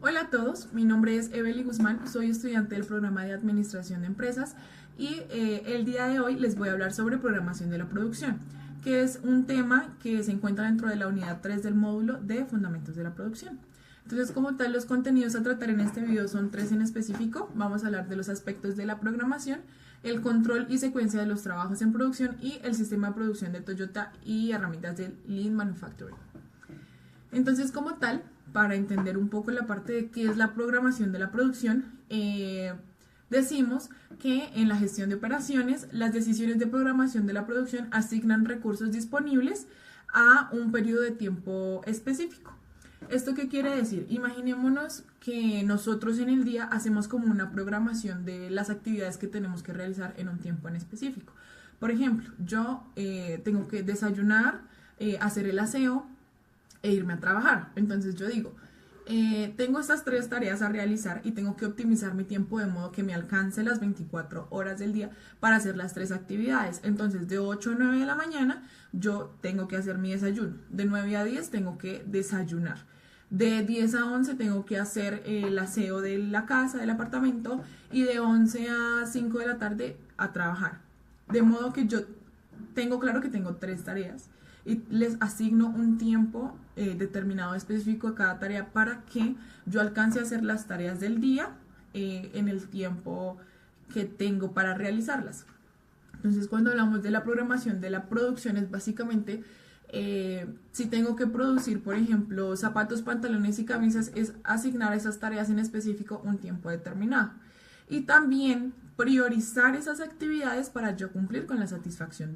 Hola a todos, mi nombre es Evely Guzmán, soy estudiante del programa de Administración de Empresas y el día de hoy les voy a hablar sobre programación de la producción, que es un tema que se encuentra dentro de la unidad 3 del módulo de Fundamentos de la Producción. Entonces, como tal, los contenidos a tratar en este video son 3 en específico. Vamos a hablar de los aspectos de la programación, el control y secuencia de los trabajos en producción y el sistema de producción de Toyota y herramientas del Lean Manufacturing. Entonces, como tal, para entender un poco la parte de qué es la programación de la producción, decimos que en la gestión de operaciones, las decisiones de programación de la producción asignan recursos disponibles a un periodo de tiempo específico. ¿Esto qué quiere decir? Imaginémonos que nosotros en el día hacemos como una programación de las actividades que tenemos que realizar en un tiempo en específico. Por ejemplo, yo tengo que desayunar, hacer el aseo e irme a trabajar. Entonces yo digo, tengo estas 3 tareas a realizar y tengo que optimizar mi tiempo de modo que me alcance las 24 horas del día para hacer las 3 actividades. Entonces de 8 a 9 de la mañana yo tengo que hacer mi desayuno. De 9 a 10 tengo que desayunar. De 10 a 11 tengo que hacer el aseo de la casa, del apartamento, y de 11 a 5 de la tarde a trabajar. De modo que yo tengo claro que tengo 3 tareas y les asigno un tiempo determinado específico a cada tarea para que yo alcance a hacer las tareas del día en el tiempo que tengo para realizarlas. Entonces, cuando hablamos de la programación de la producción, es básicamente si tengo que producir, por ejemplo, zapatos, pantalones y camisas, es asignar a esas tareas en específico un tiempo determinado. Y también priorizar esas actividades para yo cumplir con la satisfacción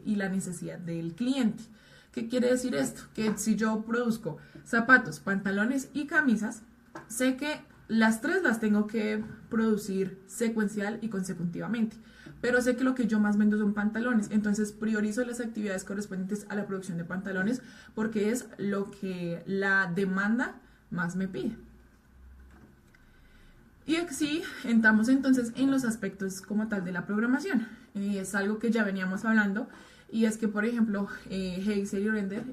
y la necesidad del cliente. ¿Qué quiere decir esto? Que si yo produzco zapatos, pantalones y camisas, sé que las 3 las tengo que producir secuencial y consecutivamente, pero sé que lo que yo más vendo son pantalones, entonces priorizo las actividades correspondientes a la producción de pantalones porque es lo que la demanda más me pide. Y así entramos entonces en los aspectos como tal de la programación. Es algo que ya veníamos hablando, y es que, por ejemplo, Heiser y Render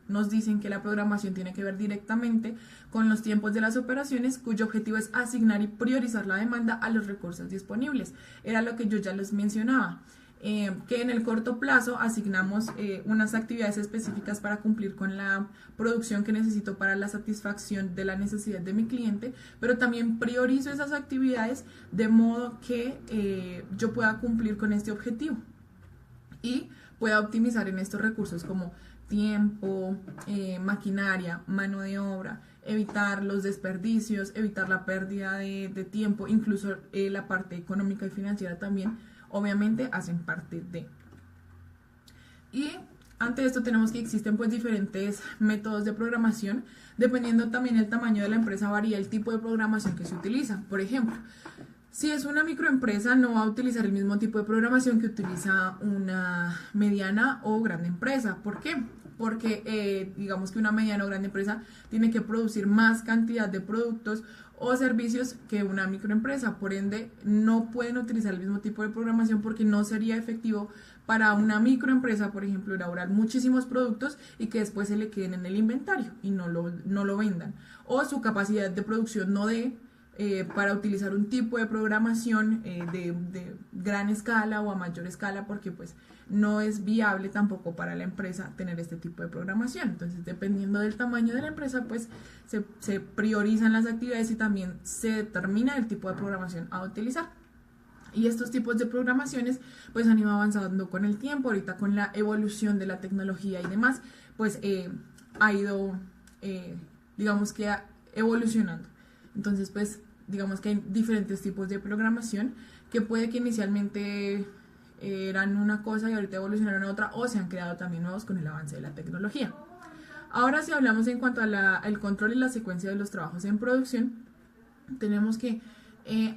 nos dicen que la programación tiene que ver directamente con los tiempos de las operaciones, cuyo objetivo es asignar y priorizar la demanda a los recursos disponibles. Era lo que yo ya les mencionaba. Que en el corto plazo asignamos unas actividades específicas para cumplir con la producción que necesito para la satisfacción de la necesidad de mi cliente, pero también priorizo esas actividades de modo que yo pueda cumplir con este objetivo y pueda optimizar en estos recursos como tiempo, maquinaria, mano de obra, evitar los desperdicios, evitar la pérdida de tiempo, incluso la parte económica y financiera también obviamente hacen parte de. Y ante esto tenemos que existen pues diferentes métodos de programación, dependiendo también el tamaño de la empresa varía el tipo de programación que se utiliza. Por ejemplo, si es una microempresa no va a utilizar el mismo tipo de programación que utiliza una mediana o grande empresa. ¿Por qué? Porque digamos que una mediana o grande empresa tiene que producir más cantidad de productos o servicios que una microempresa, por ende no pueden utilizar el mismo tipo de programación porque no sería efectivo para una microempresa, por ejemplo, elaborar muchísimos productos y que después se le queden en el inventario y no lo vendan, o su capacidad de producción no dé para utilizar un tipo de programación de gran escala o a mayor escala, porque pues no es viable tampoco para la empresa tener este tipo de programación. Entonces, dependiendo del tamaño de la empresa, pues se priorizan las actividades y también se determina el tipo de programación a utilizar. Y estos tipos de programaciones pues han ido avanzando con el tiempo. Ahorita con la evolución de la tecnología y demás, pues ha ido, digamos que evolucionando. Entonces, pues digamos que hay diferentes tipos de programación que puede que inicialmente eran una cosa y ahorita evolucionaron a otra, o se han creado también nuevos con el avance de la tecnología. Ahora, si hablamos en cuanto al control y la secuencia de los trabajos en producción, tenemos que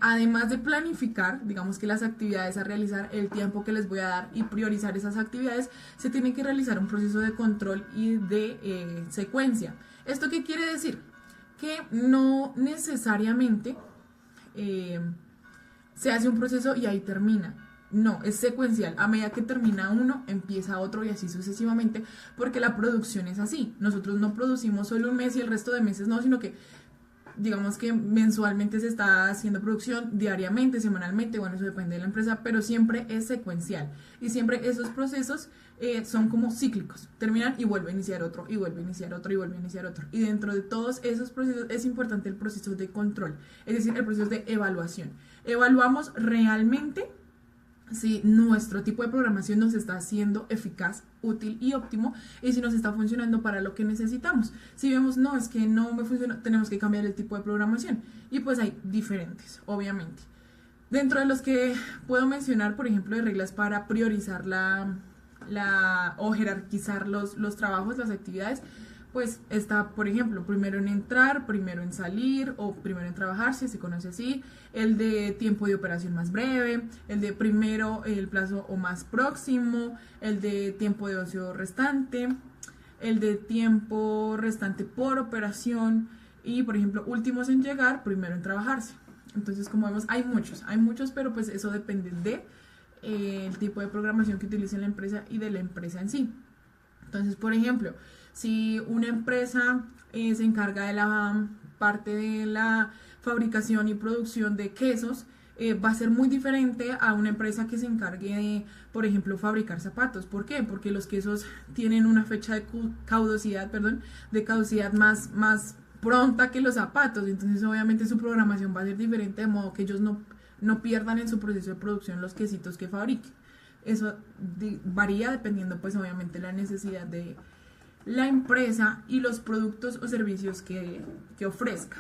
además de planificar, digamos que las actividades a realizar, el tiempo que les voy a dar y priorizar esas actividades, se tiene que realizar un proceso de control y de secuencia. ¿Esto qué quiere decir? Que no necesariamente se hace un proceso y ahí termina. No, es secuencial. A medida que termina uno, empieza otro y así sucesivamente, porque la producción es así. Nosotros no producimos solo un mes y el resto de meses no, sino que digamos que mensualmente se está haciendo producción, diariamente, semanalmente, bueno, eso depende de la empresa, pero siempre es secuencial y siempre esos procesos son como cíclicos, terminan y vuelve a iniciar otro, y vuelve a iniciar otro, y vuelve a iniciar otro. Y dentro de todos esos procesos es importante el proceso de control, es decir, el proceso de evaluación. Evaluamos realmente si nuestro tipo de programación nos está haciendo eficaz, útil y óptimo, y si nos está funcionando para lo que necesitamos. Si vemos, no, es que no me funciona, tenemos que cambiar el tipo de programación. Y pues hay diferentes, obviamente. Dentro de los que puedo mencionar, por ejemplo, de reglas para priorizar o jerarquizar los trabajos, las actividades, pues está, por ejemplo, primero en entrar, primero en salir o primero en trabajar, si se conoce así, el de tiempo de operación más breve, el de primero el plazo o más próximo, el de tiempo de ocio restante, el de tiempo restante por operación y, por ejemplo, últimos en llegar, primero en trabajarse. Entonces, como vemos, hay muchos, pero pues eso depende de el tipo de programación que utilice la empresa y de la empresa en sí. Entonces, por ejemplo, si una empresa se encarga de la parte de la fabricación y producción de quesos, va a ser muy diferente a una empresa que se encargue de, por ejemplo, fabricar zapatos. ¿Por qué? Porque los quesos tienen una fecha de caducidad más pronta que los zapatos. Entonces, obviamente, su programación va a ser diferente, de modo que ellos no pierdan en su proceso de producción los quesitos que fabriquen. Eso varía dependiendo, pues, obviamente, la necesidad de la empresa y los productos o servicios que ofrezca.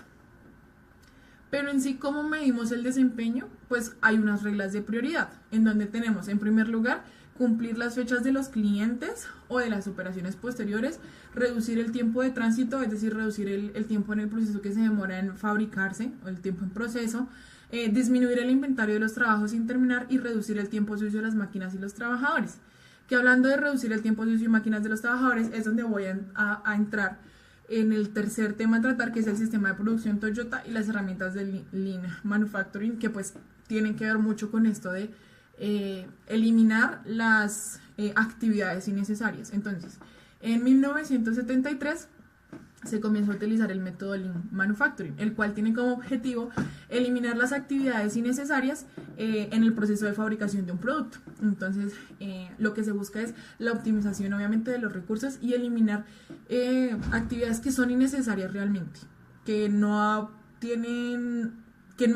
Pero en sí, ¿cómo medimos el desempeño? Pues hay unas reglas de prioridad, en donde tenemos, en primer lugar, cumplir las fechas de los clientes o de las operaciones posteriores, reducir el tiempo de tránsito, es decir, reducir el tiempo en el proceso que se demora en fabricarse, o el tiempo en proceso, disminuir el inventario de los trabajos sin terminar y reducir el tiempo sucio de las máquinas y los trabajadores. Que hablando de reducir el tiempo sucio y máquinas de los trabajadores, es donde voy a entrar en el tercer tema a tratar, que es el sistema de producción Toyota y las herramientas del Lean Manufacturing, que pues tienen que ver mucho con esto de eliminar las actividades innecesarias. Entonces, en 1973 se comenzó a utilizar el método Lean Manufacturing, el cual tiene como objetivo eliminar las actividades innecesarias en el proceso de fabricación de un producto. Entonces, lo que se busca es la optimización, obviamente, de los recursos y eliminar actividades que son innecesarias realmente, que no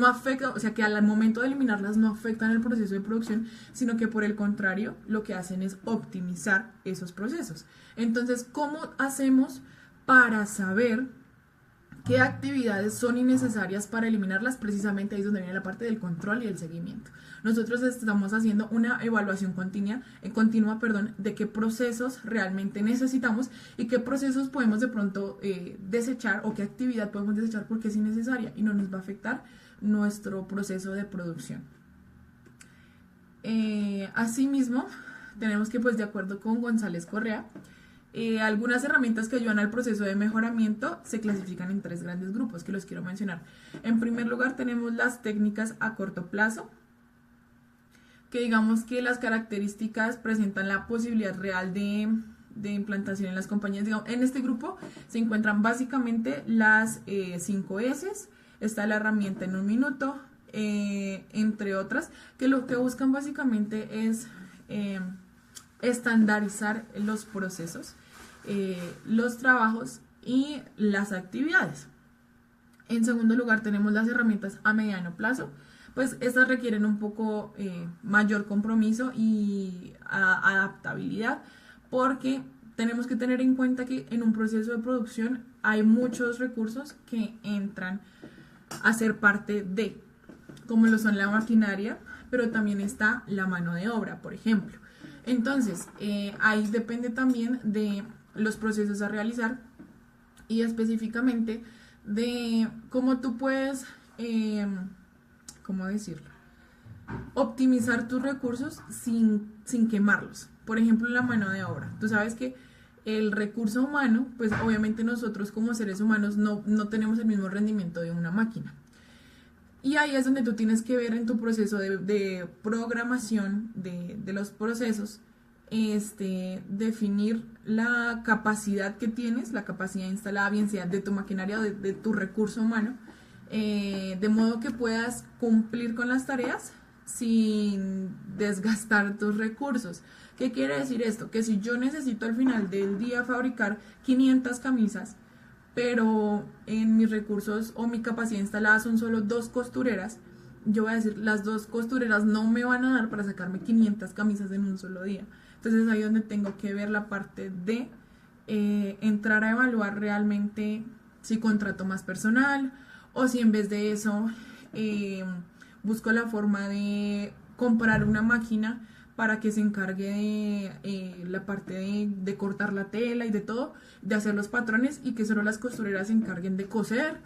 afectan, o sea, que al momento de eliminarlas no afectan el proceso de producción, sino que por el contrario, lo que hacen es optimizar esos procesos. Entonces, ¿cómo hacemos para saber qué actividades son innecesarias para eliminarlas? Precisamente ahí es donde viene la parte del control y el seguimiento. Nosotros estamos haciendo una evaluación continua, de qué procesos realmente necesitamos y qué procesos podemos de pronto desechar, o qué actividad podemos desechar porque es innecesaria y no nos va a afectar nuestro proceso de producción. Asimismo, tenemos que, pues, de acuerdo con González Correa, algunas herramientas que ayudan al proceso de mejoramiento se clasifican en 3 grandes grupos que los quiero mencionar. En primer lugar, tenemos las técnicas a corto plazo, que digamos que las características presentan la posibilidad real de implantación en las compañías. Digamos, en este grupo se encuentran básicamente las 5 S, está la herramienta en 1 minuto, entre otras, que lo que buscan básicamente es estandarizar los procesos, los trabajos y las actividades. En segundo lugar, tenemos las herramientas a mediano plazo. Pues estas requieren un poco mayor compromiso y adaptabilidad, porque tenemos que tener en cuenta que en un proceso de producción hay muchos recursos que entran a ser parte de, como lo son la maquinaria, pero también está la mano de obra, por ejemplo. Entonces, ahí depende también de los procesos a realizar y específicamente de cómo tú puedes, ¿cómo decirlo?, optimizar tus recursos sin quemarlos. Por ejemplo, la mano de obra. Tú sabes que el recurso humano, pues obviamente nosotros como seres humanos no tenemos el mismo rendimiento de una máquina. Y ahí es donde tú tienes que ver en tu proceso de programación de los procesos, definir la capacidad que tienes, la capacidad instalada, bien sea de tu maquinaria o de tu recurso humano, de modo que puedas cumplir con las tareas sin desgastar tus recursos. ¿Qué quiere decir esto? Que si yo necesito al final del día fabricar 500 camisas, pero en mis recursos o mi capacidad instalada son solo 2 costureras, yo voy a decir, las 2 costureras no me van a dar para sacarme 500 camisas en un solo día. Entonces ahí es donde tengo que ver la parte de entrar a evaluar realmente si contrato más personal o si en vez de eso busco la forma de comprar una máquina para que se encargue de la parte de cortar la tela y de todo, de hacer los patrones y que solo las costureras se encarguen de coser.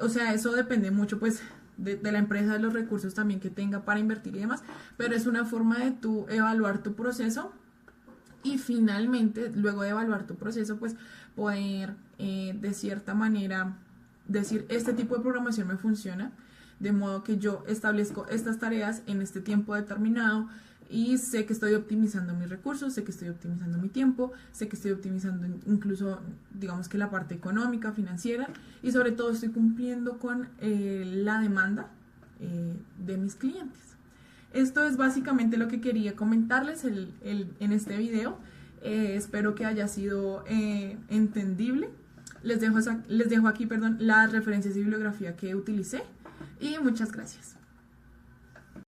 O sea, eso depende mucho pues de la empresa, de los recursos también que tenga para invertir y demás, pero es una forma de tú evaluar tu proceso y finalmente, luego de evaluar tu proceso, pues poder de cierta manera decir, este tipo de programación me funciona, de modo que yo establezco estas tareas en este tiempo determinado y sé que estoy optimizando mis recursos, sé que estoy optimizando mi tiempo, sé que estoy optimizando incluso, digamos que la parte económica, financiera, y sobre todo estoy cumpliendo con la demanda de mis clientes. Esto es básicamente lo que quería comentarles en este video. Espero que haya sido entendible. Les dejo aquí las referencias y bibliografía que utilicé y muchas gracias.